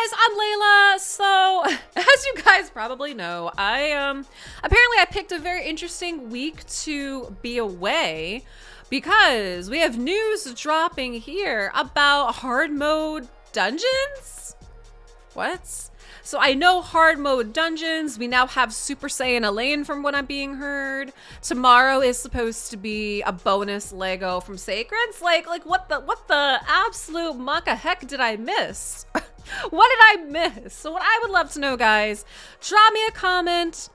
guys, I'm Leila. So, as you guys probably know, apparently I picked a very interesting week to be away because we have news dropping here about hard mode dungeons. What? So I know hard mode dungeons. We now have Super Saiyan Elaine from what I'm being heard. Tomorrow is supposed to be a bonus Lego from Sacreds. Like what the absolute mucka heck did I miss? What did I miss? So what I would love to know, guys, drop me a comment.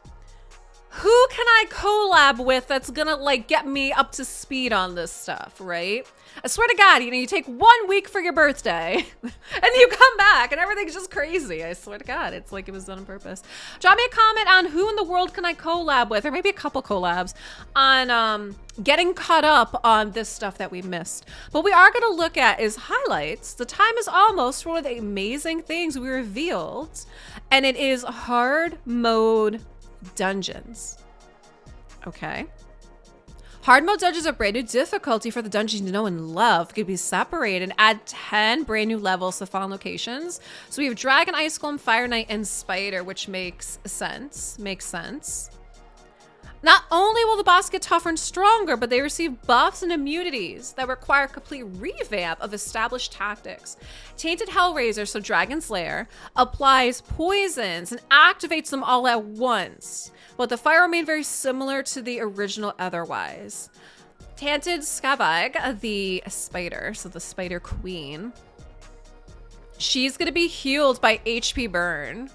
Who can I collab with that's gonna like get me up to speed on this stuff, right? I swear to God, you take 1 week for your birthday and you come back and everything's just crazy. I swear to God, it's like it was done on purpose. Drop me a comment on who in the world can I collab with, or maybe a couple collabs on getting caught up on this stuff that we missed. What we are gonna look at is highlights. The time is almost for one of the amazing things we revealed, and it is hard mode dungeons. Okay. Hard mode dungeons are brand new difficulty for the dungeons you know and love. Could be separated and add 10 brand new levels to found locations. So we have Dragon, Ice Golem, Fire Knight, and Spider, which makes sense. Not only will the boss get tougher and stronger, but they receive buffs and immunities that require a complete revamp of established tactics. Tainted Hellraiser, so Dragon's Lair, applies poisons and activates them all at once, but the fire remained very similar to the original otherwise. Tainted Skavag, the spider, so the Spider Queen, she's gonna be healed by HP burn.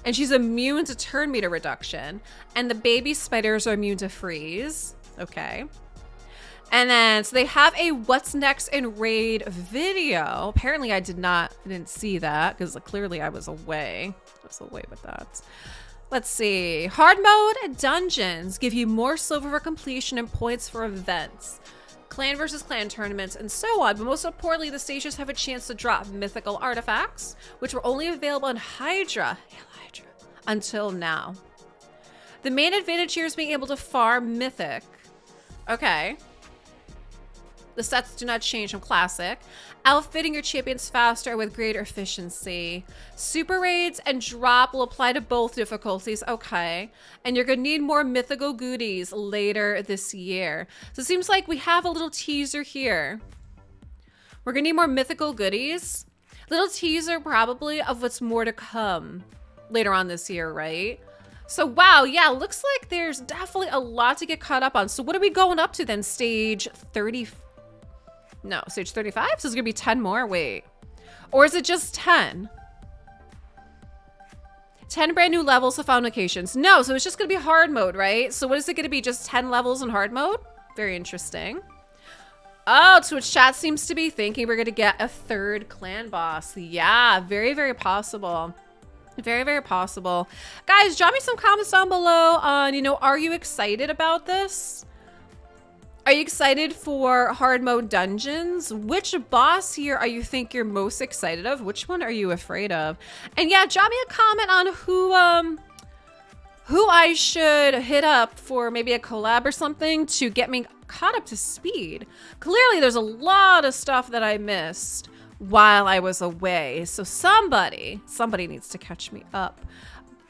And she's immune to turn meter reduction. And the baby spiders are immune to freeze. Okay. And then, so they have a what's next in raid video. Apparently I didn't see that because clearly I was away. With that. Let's see. Hard mode dungeons give you more silver for completion and points for events, clan versus clan tournaments, and so on. But most importantly, the stages have a chance to drop mythical artifacts, which were only available in Hydra until now. The main advantage here is being able to farm mythic. Okay. The sets do not change from classic. Outfitting your champions faster with greater efficiency. Super raids and drop will apply to both difficulties. Okay. And you're gonna need more mythical goodies later this year. So it seems like we have a little teaser here. We're gonna need more mythical goodies. Little teaser probably of what's more to come later on this year, right? So wow, yeah, looks like there's definitely a lot to get caught up on. So what are we going up to then? Stage 30? No, stage 35? So it's gonna be 10 more? Wait. Or is it just 10? 10 brand new levels of found locations. No, so it's just gonna be hard mode, right? So what is it gonna be, just 10 levels in hard mode? Very interesting. Oh, Twitch chat seems to be thinking we're gonna get a third clan boss. Yeah, very, very possible. Very, very possible. Guys, drop me some comments down below on, are you excited about this? Are you excited for hard mode dungeons? Which boss here are you think you're most excited of? Which one are you afraid of? And yeah, drop me a comment on who I should hit up for maybe a collab or something to get me caught up to speed. Clearly, there's a lot of stuff that I missed while I was away. So somebody needs to catch me up.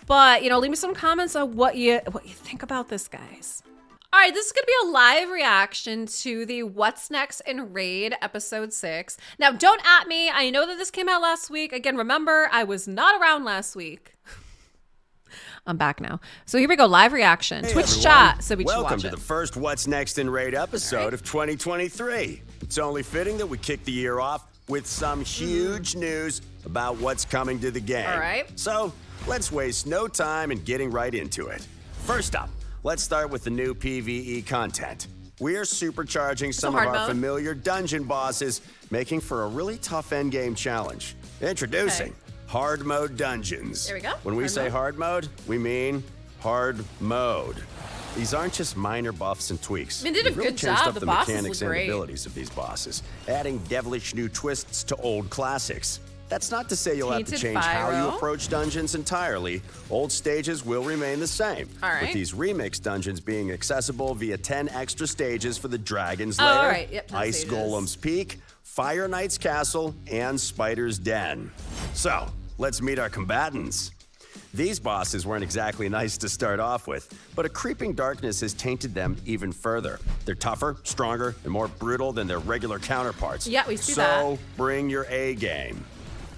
But, leave me some comments on what you think about this, guys. All right, this is going to be a live reaction to the What's Next in Raid episode 6. Now, don't at me. I know that this came out last week. Again, remember, I was not around last week. I'm back now. So here we go, live reaction. Hey, Twitch everyone. chat, so we should watch it. Welcome to the first What's Next in Raid episode of 2023. It's only fitting that we kick the year off with some huge news about what's coming to the game. All right. So let's waste no time in getting right into it. First up, let's start with the new PvE content. We're supercharging some of our familiar dungeon bosses, making for a really tough endgame challenge. Introducing hard mode dungeons. There we go. When we say hard mode, we mean hard mode. These aren't just minor buffs and tweaks. They did a really good changed job. up The the bosses mechanics look and great. abilities of these bosses, adding devilish new twists to old classics. That's not to say you'll have to Tainted change how you Pyro. approach dungeons entirely. Old stages will remain the same. All right. With these remix dungeons being accessible via 10 extra stages for the Dragon's Oh, Lair, all right. Yep, 10 Ice stages. Golem's Peak, Fire Knight's Castle, and Spider's Den. So, let's meet our combatants. These bosses weren't exactly nice to start off with, but a creeping darkness has tainted them even further. They're tougher, stronger, and more brutal than their regular counterparts. Yeah, we see that. So bring your A game.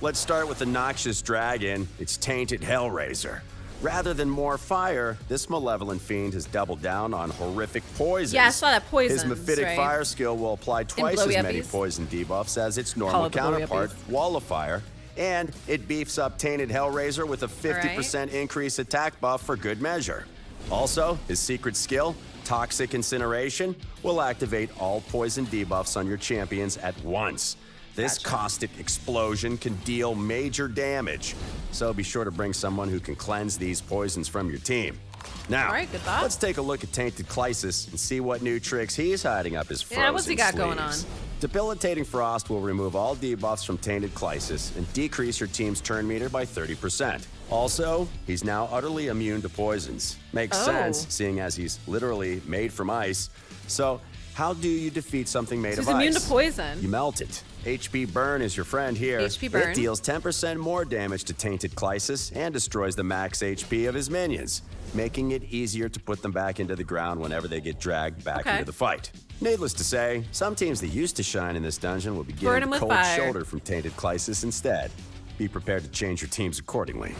Let's start with the noxious dragon. It's tainted Hellraiser. Rather than more fire, this malevolent fiend has doubled down on horrific poisons. Yeah, I saw that poisons, His mephitic right? fire skill will apply twice as many poison debuffs as its normal counterpart, Wall of Fire, and it beefs up tainted Hellraiser with a 50% increase attack buff for good measure. Also, his secret skill, Toxic Incineration, will activate all poison debuffs on your champions at once. This caustic explosion can deal major damage, so be sure to bring someone who can cleanse these poisons from your team. Now, let's take a look at Tainted Clysis and see what new tricks he's hiding up his frozen what's he got sleeves. going on? Debilitating Frost will remove all debuffs from Tainted Clysis and decrease your team's turn meter by 30%. Also, he's now utterly immune to poisons. Makes sense, seeing as he's literally made from ice. So, how do you defeat something made of ice? He's immune to poison. You melt it. HP Burn is your friend here. HP Burn. It deals 10% more damage to Tainted Clysis and destroys the max HP of his minions, making it easier to put them back into the ground whenever they get dragged back into the fight. Needless to say, some teams that used to shine in this dungeon will be getting a cold shoulder from Tainted Clysis instead. Be prepared to change your teams accordingly.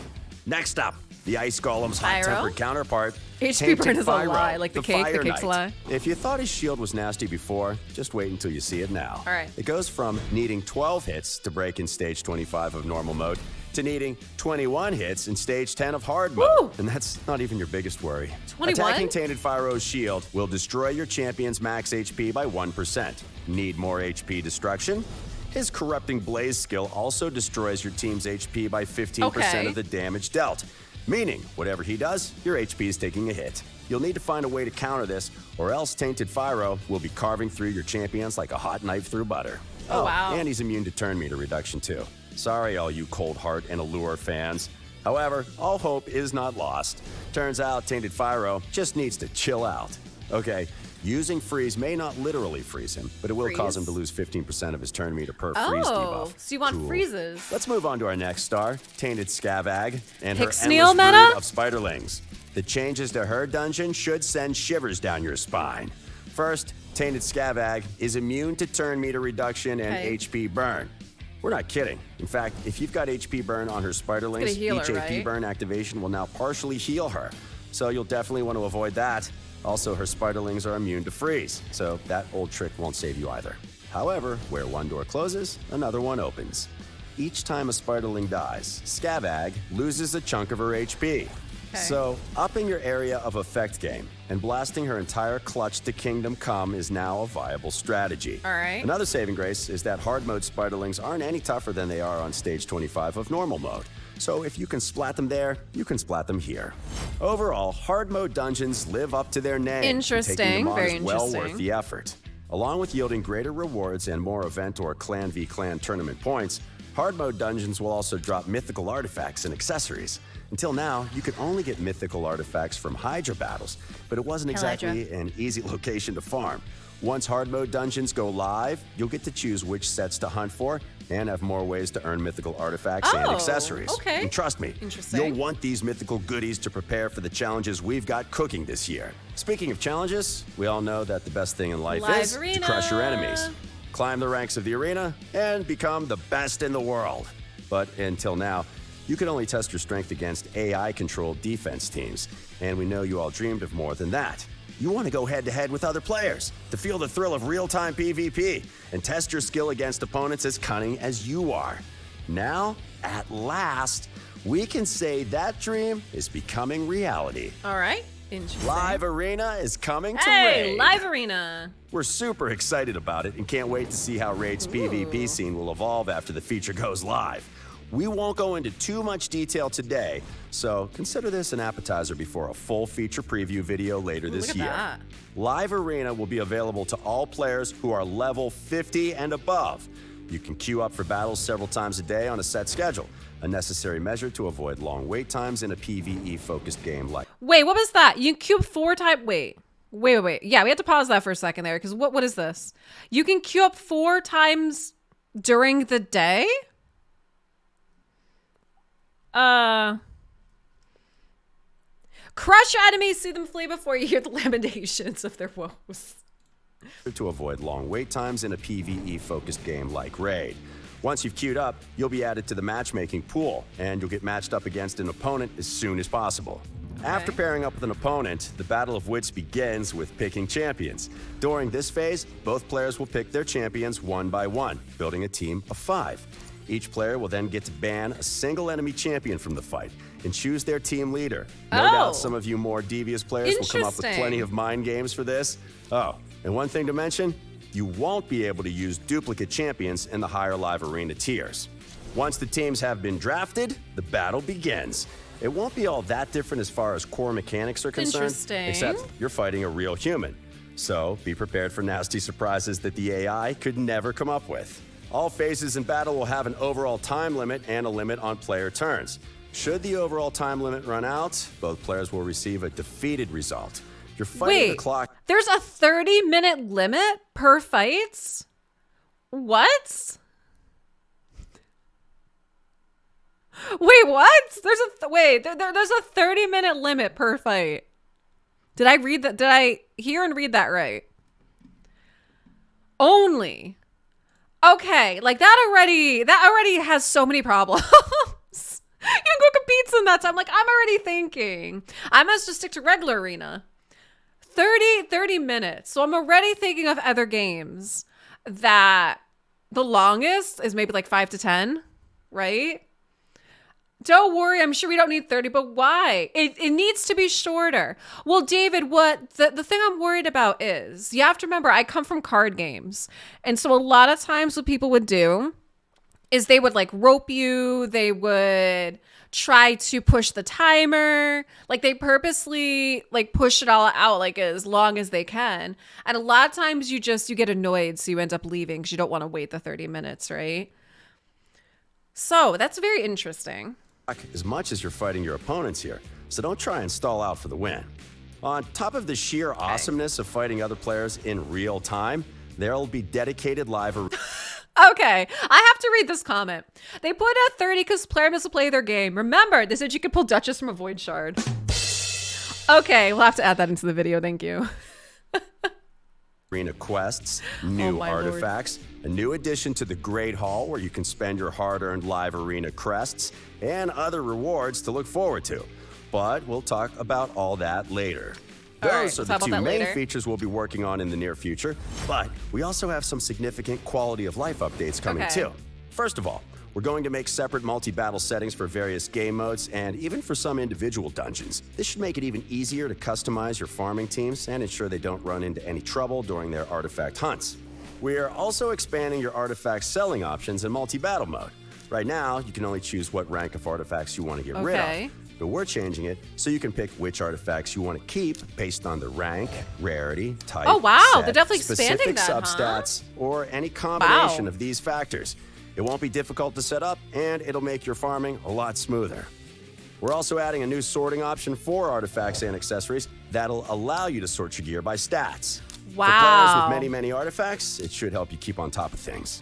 Next up, the Ice Golem's hot-tempered counterpart, HP Burn is a Fyro, lie, like the cake, the cake's a lie. If you thought his shield was nasty before, just wait until you see it now. All right. It goes from needing 12 hits to break in stage 25 of normal mode to needing 21 hits in stage 10 of hard mode. Woo! And that's not even your biggest worry. 21? Attacking Tainted Fyro's shield will destroy your champion's max HP by 1%. Need more HP destruction? His Corrupting Blaze skill also destroys your team's HP by 15% of the damage dealt. Meaning, whatever he does, your HP is taking a hit. You'll need to find a way to counter this, or else Tainted Fyro will be carving through your champions like a hot knife through butter. Oh, wow. And he's immune to turn meter reduction too. Sorry, all you Cold Heart and Allure fans. However, all hope is not lost. Turns out Tainted Fyro just needs to chill out. Okay, using freeze may not literally freeze him, but it will cause him to lose 15% of his turn meter per freeze debuff. So you want freezes. Let's move on to our next star, Tainted Scavag, and her endless Pixneel brood meta? of spiderlings. The changes to her dungeon should send shivers down your spine. First, Tainted Scavag is immune to turn meter reduction and HP burn. We're not kidding. In fact, if you've got HP burn on her spiderlings, each HP burn activation will now partially heal her. So you'll definitely want to avoid that. Also, her spiderlings are immune to freeze, so that old trick won't save you either. However, where one door closes, another one opens. Each time a spiderling dies, Scavag loses a chunk of her HP. So, upping your area of effect game and blasting her entire clutch to Kingdom Come is now a viable strategy. Another saving grace is that hard mode spiderlings aren't any tougher than they are on stage 25 of normal mode. So if you can splat them there, you can splat them here. Overall, hard mode dungeons live up to their name. Interesting, taking them on very is well interesting. worth the effort. Along with yielding greater rewards and more event or clan v clan tournament points, hard mode dungeons will also drop mythical artifacts and accessories. Until now, you could only get mythical artifacts from Hydra battles, but it wasn't exactly an easy location to farm. Once hard mode dungeons go live, you'll get to choose which sets to hunt for and have more ways to earn mythical artifacts and accessories. And trust me, you'll want these mythical goodies to prepare for the challenges we've got cooking this year. Speaking of challenges, we all know that the best thing in life is to crush your enemies, climb the ranks of the arena, and become the best in the world. But until now, you can only test your strength against AI-controlled defense teams, and we know you all dreamed of more than that. You want to go head-to-head with other players to feel the thrill of real-time PvP and test your skill against opponents as cunning as you are. Now, at last, we can say that dream is becoming reality. Interesting. Live Arena is coming to Hey, Raid. Live Arena. We're super excited about it and can't wait to see how Raid's PvP scene will evolve after the feature goes live. We won't go into too much detail today, so consider this an appetizer before a full feature preview video later this year. Live Arena will be available to all players who are level 50 and above. You can queue up for battles several times a day on a set schedule, a necessary measure to avoid long wait times in a PvE-focused game like... Wait, what was that? You can queue up 4 times... Wait. Yeah, we have to pause that for a second there, because what is this? You can queue up 4 times during the day? Crush your enemies, see them flee before you hear the lamentations of their woes. To avoid long wait times in a PvE-focused game like Raid. Once you've queued up, you'll be added to the matchmaking pool, and you'll get matched up against an opponent as soon as possible. Okay. After pairing up with an opponent, the Battle of Wits begins with picking champions. During this phase, both players will pick their champions one by one, building a team of 5. Each player will then get to ban a single enemy champion from the fight and choose their team leader. No doubt some of you more devious players will come up with plenty of mind games for this. Oh, and one thing to mention, you won't be able to use duplicate champions in the higher live arena tiers. Once the teams have been drafted, the battle begins. It won't be all that different as far as core mechanics are concerned, except you're fighting a real human. So be prepared for nasty surprises that the AI could never come up with. All phases in battle will have an overall time limit and a limit on player turns. Should the overall time limit run out, both players will receive a defeated result. You're fighting the clock. There's a 30-minute limit per fight? What? Wait, what? There's a 30-minute limit per fight. Did I read that? Did I hear and read that right? Only. Okay, like that already has so many problems. You can go compete in that time. Like, I'm already thinking I must just stick to regular arena. 30 minutes. So I'm already thinking of other games that the longest is maybe like 5 to 10, right? Don't worry, I'm sure we don't need 30, but why? It needs to be shorter. Well, David, what the thing I'm worried about is, you have to remember, I come from card games. And so a lot of times what people would do is they would like rope you, they would try to push the timer, like they purposely like push it all out like as long as they can. And a lot of times you get annoyed, so you end up leaving because you don't want to wait the 30 minutes, right? So that's very interesting. As much as you're fighting your opponents here, so don't try and stall out for the win. On top of the sheer awesomeness of fighting other players in real time, there'll be dedicated live Okay, I have to read this comment. They put at 30 because player must play their game. Remember, they said you could pull Duchess from a Void Shard. Okay, we'll have to add that into the video. Thank you. Arena quests, new artifacts, a new addition to the Great Hall where you can spend your hard-earned live arena crests, and other rewards to look forward to. But we'll talk about all that later. Those are the two main features we'll be working on in the near future, but we also have some significant quality of life updates coming too. First of all, we're going to make separate multi-battle settings for various game modes and even for some individual dungeons. This should make it even easier to customize your farming teams and ensure they don't run into any trouble during their artifact hunts. We're also expanding your artifact selling options in multi-battle mode. Right now, you can only choose what rank of artifacts you want to get rid of. But we're changing it so you can pick which artifacts you want to keep based on the rank, rarity, type, set, they're definitely expanding that, substats, or any combination of these factors. It won't be difficult to set up, and it'll make your farming a lot smoother. We're also adding a new sorting option for artifacts and accessories that'll allow you to sort your gear by stats. Wow. For players with many artifacts, it should help you keep on top of things.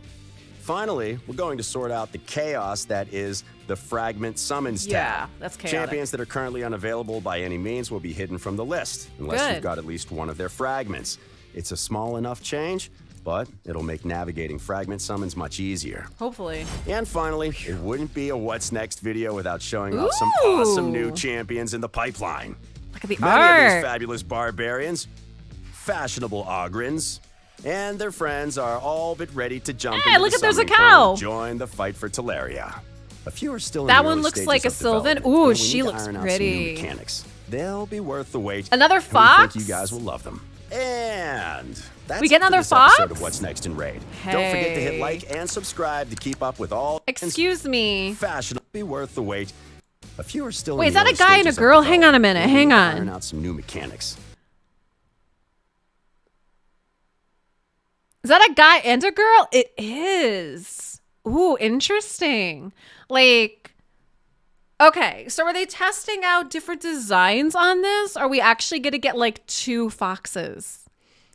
Finally, we're going to sort out the chaos that is the Fragment Summons tab. Yeah, that's chaotic. Champions that are currently unavailable by any means will be hidden from the list, unless you've got at least one of their fragments. It's a small enough change, but it'll make navigating Fragment Summons much easier. Hopefully. And finally, it wouldn't be a What's Next video without showing off some awesome new champions in the pipeline. Look at the Many of these fabulous barbarians, fashionable Ogrins, and their friends are all but ready to jump into look the at there's a summoning cow. pool and join the fight for Teleria. A few are still in that the one early looks stages like a of Sylvan. development, Ooh, and we she need to looks iron out some pretty. new mechanics. They'll be worth the wait. Another and fox? we think you guys will love them. And that's we get it for another this fox? episode of What's Next in Raid. Don't forget to hit like and subscribe to keep up with all. Excuse me. Fashionable, be worth the wait. A few are still. Wait, in is the that a early guy and a stages of girl? Hang on a development, minute. and we Hang need to on. iron out some new mechanics. Is that a guy and a girl? It is. Ooh, interesting. Like, okay, so are they testing out different designs on this? Are we actually going to get like 2 foxes?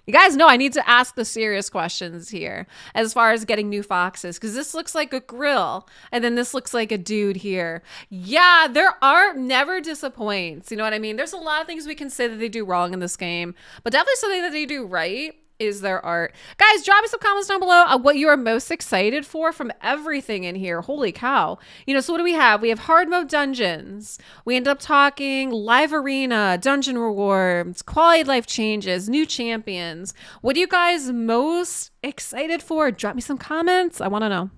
You guys know I need to ask the serious questions here as far as getting new foxes, because this looks like a grill and then this looks like a dude here. Yeah, there are never disappoints. You know what I mean? There's a lot of things we can say that they do wrong in this game, but definitely something that they do right is their art. Guys, drop me some comments down below on what you are most excited for from everything in here. Holy cow. You know, so what do we have? We have hard mode dungeons. We end up talking live arena, dungeon rewards, quality of life changes, new champions. What are you guys most excited for? Drop me some comments. I want to know.